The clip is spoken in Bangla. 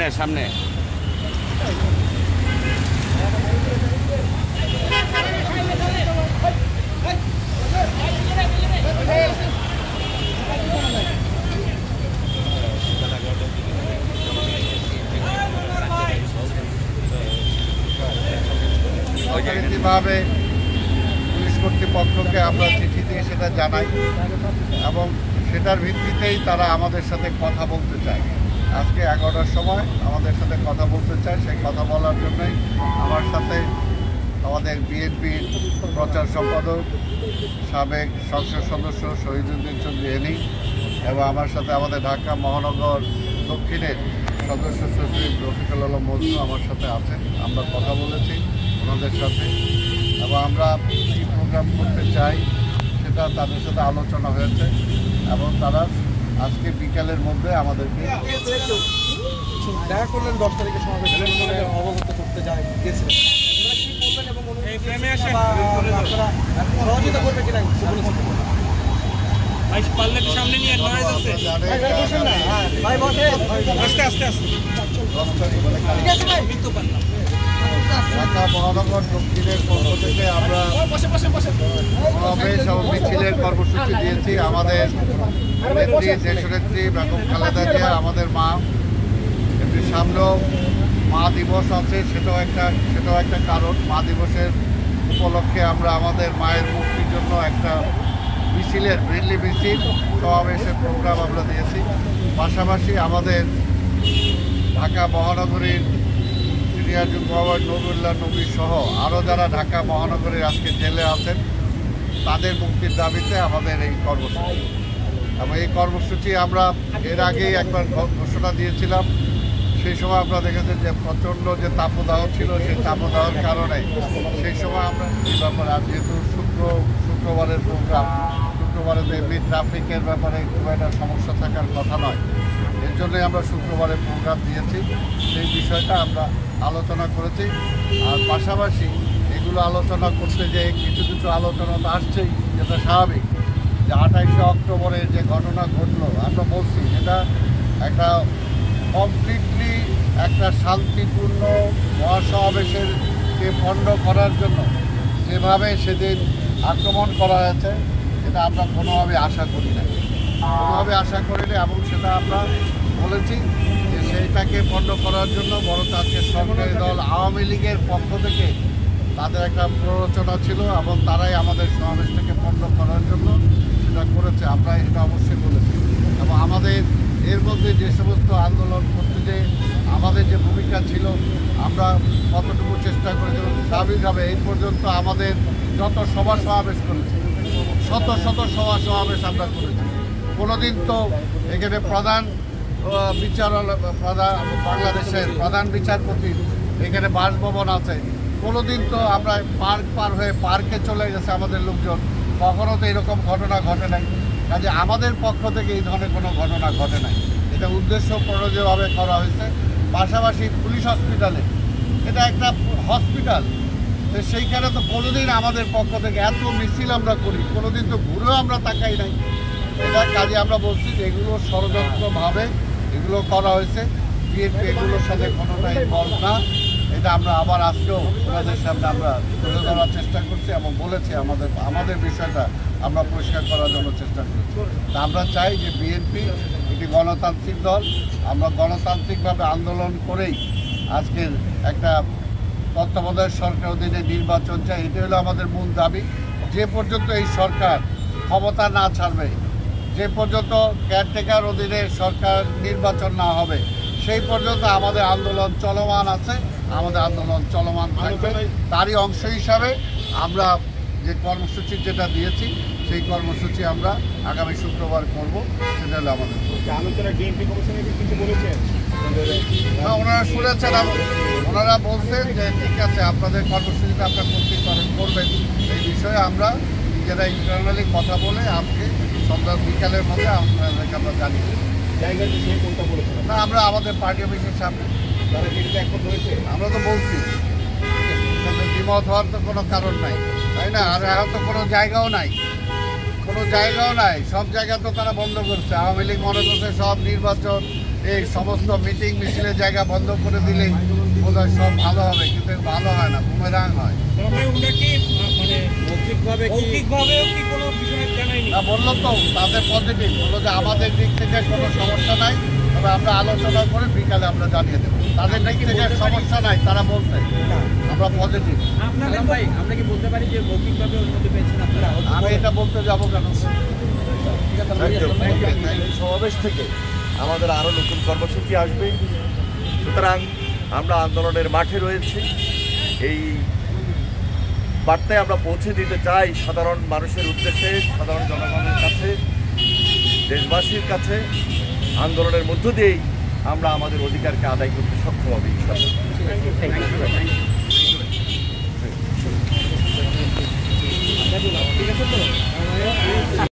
সামনে সামনে যথারীতিভাবে পুলিশ কর্তৃপক্ষকে আমরা চিঠি দিয়ে সেটা জানাই এবং সেটার ভিত্তিতেই তারা আমাদের সাথে কথা বলতে চায়। আজকে 11টার সময় আমাদের সাথে কথা বলতে চায়। সেই কথা বলার জন্যই আমার সাথে আমাদের বিএনপির প্রচার সম্পাদক সাবেক সংসদ সদস্য শহীদুদ্দিন চৌধুরী এনি এবং আমার সাথে আমাদের ঢাকা মহানগর দক্ষিণের সদস্য সচিব রফিকুল আলম মজনু আমার সাথে আছেন। আমরা কথা বলেছি ওনাদের সাথে এবং আমরা কী প্রোগ্রাম করতে চাই সেটা তাদের সাথে আলোচনা হয়েছে এবং তারা আজকে বিকালের মধ্যে আমাদেরকে দেখা করলেন 10 তারিখে সমাবেশ অবগত করতে গেছিলেন সহযোগিতা করবে কিনা সামনে নিয়ে আস্তে আস্তে ঢাকা মহানগর দক্ষিণের পক্ষ থেকে আমরা সমাবেশ এবং মিছিলের কর্মসূচি দিয়েছি। আমাদের নেত্রী দেশনেত্রী বেগম খালেদা জিয়া আমাদের মা, এমনি সামনেও মা দিবস আছে, সেটাও একটা কারণ। মা দিবসের উপলক্ষে আমরা আমাদের মায়ের মুক্তির জন্য একটা মিছিলের রিলি মিছিল সমাবেশের প্রোগ্রাম আমরা দিয়েছি। পাশাপাশি আমাদের ঢাকা মহানগরীর সিনিয়র যুগ্ম আহ্বায়ক নবুল্লাহ নবী সহ আরও যারা ঢাকা মহানগরীর আজকে জেলে আছেন তাদের মুক্তির দাবিতে আমাদের এই কর্মসূচি। এবং এই কর্মসূচি আমরা এর আগেই একবার ঘোষণা দিয়েছিলাম। সেই সময় আপনারা দেখেছেন যে প্রচণ্ড যে তাপদাহ ছিল, সেই তাপদাহের কারণে সেই সময় আমরা এই ব্যাপারে আর যেহেতু শুক্রবারের প্রোগ্রাম, শুক্রবারে তো এমনি ট্রাফিকের ব্যাপারে খুব একটা সমস্যা থাকার কথা নয়, এর জন্যই আমরা শুক্রবারে প্রোগ্রাম দিয়েছি। সেই বিষয়টা আমরা আলোচনা করেছি। আর পাশাপাশি এগুলো আলোচনা করতে যে কিছু আলোচনা তো আসছেই, যেটা স্বাভাবিক। যে 28শে অক্টোবরের যে ঘটনা ঘটলো আমরা বলছি এটা একটা কমপ্লিটলি একটা শান্তিপূর্ণ মহাসমাবেশকে পণ্ড করার জন্য যেভাবে সেদিন আক্রমণ করা হয়েছে এটা আমরা কোনোভাবে আশা করি না, এবং সেটা আমরা বলেছি যে সেইটাকে পণ্ড করার জন্য বরং আজকে সরকারি দল আওয়ামী লীগের পক্ষ থেকে তাদের একটা প্ররোচনা ছিল এবং তারাই আমাদের সমাবেশটাকে পণ্ড করার জন্য সেটা করেছে। আমরা এটা অবশ্যই বলেছি এবং আমাদের এর মধ্যে যে সমস্ত আন্দোলন করতে যে আমাদের যে ভূমিকা ছিল আমরা কতটুকু চেষ্টা করেছিলাম। স্বাভাবিকভাবে এই পর্যন্ত আমাদের যত সভা সমাবেশ করেছি, শত সভা সমাবেশ আমরা করেছি। কোনোদিন তো এখানে বাংলাদেশের প্রধান বিচারপতির এখানে বাসভবন আছে, কোনোদিন তো আমরা পার্ক পার হয়ে পার্কে চলে গেছে আমাদের লোকজন, কখনো তো এরকম ঘটনা ঘটে নাই। কাজে আমাদের পক্ষ থেকে এই ধরনের কোনো ঘটনা ঘটে নাই, এটা উদ্দেশ্য প্রণোদিতভাবে করা হয়েছে। পাশাপাশি পুলিশ হসপিটালে, এটা একটা হসপিটাল, তো সেইখানে তো কোনোদিন আমাদের পক্ষ থেকে এত মিছিল আমরা করি, কোনোদিন তো ঘুরেও আমরা তাকাই নাই। এটা কাজে আমরা বলছি যে এগুলো ষড়যন্ত্রভাবে এগুলো করা হয়েছে, বিএনপি এগুলোর সাথে কোনোটাই ইনভলভ না। এটা আমরা আবার আজকেও ওনাদের সামনে আমরা তুলে ধরার চেষ্টা করছি এবং বলেছি আমাদের বিষয়টা আমরা পরিষ্কার করার জন্য চেষ্টা করছি। তা আমরা চাই যে বিএনপি একটি গণতান্ত্রিক দল, আমরা গণতান্ত্রিকভাবে আন্দোলন করেই আজকের একটা তত্ত্বাবধায়ক সরকার অধীনে নির্বাচন চাই। এটা হলো আমাদের মূল দাবি। যে পর্যন্ত এই সরকার ক্ষমতা না ছাড়বে, যে পর্যন্ত কেয়ারটেকার অধীনে সরকার নির্বাচন না হবে, সেই পর্যন্ত আমাদের আন্দোলন চলমান আছে, আমাদের আন্দোলন চলমান থাকবে। তারই অংশ হিসাবে আমরা যে কর্মসূচি যেটা দিয়েছি সেই কর্মসূচি আমরা আগামী শুক্রবার করব। সেটা হলো আমাদের ওনারা শুনেছেন, ওনারা বলছেন যে ঠিক আছে আপনাদের কর্মসূচিটা আপনার করবেন। এই বিষয়ে আমরা নিজেরা ইন্টারনালি কথা বলে আজকে সন্ধ্যা বিকালের মধ্যে আপনাদেরকে আমরা জানিয়ে দেব। না, আমরা আমাদের পার্টি অফিসের সামনে আমরা তো বলছি দ্বিমত হওয়ার তো কোনো কারণ নাই, তাই না? আর এখন তো কোনো জায়গাও নাই, সব জায়গা তো তারা বন্ধ করছে। আওয়ামী লীগ মনে করছে সব নির্বাচন এই সমস্ত মিটিং মিছিলের জায়গা বন্ধ করে দিলেই বোধহয় সব ভালো হবে, কিন্তু ভালো হয় না, বুমেরাং হয়। না বললো তো তাদের পজিটিভ, বললো যে আমাদের দিক থেকে কোনো সমস্যা নাই, তবে আমরা আলোচনা করে বিকালে আমরা জানিয়ে দেবো। তাদের দিক থেকে সমস্যা নাই, তারা বলছে আমরা পজিটিভ। আমি এটা বলতে যাবো কেন? এই সমাবেশ থেকে আমাদের আরও নতুন কর্মসূচি আসবে, সুতরাং আমরা আন্দোলনের মাঠে রয়েছি। এই বার্তায় আমরা পৌঁছে দিতে চাই সাধারণ মানুষের উদ্দেশ্যে, সাধারণ জনগণের কাছে, দেশবাসীর কাছে। আন্দোলনের মধ্য দিয়েই আমরা আমাদের অধিকারকে আদায় করতে সক্ষম হব ইনশাআল্লাহ।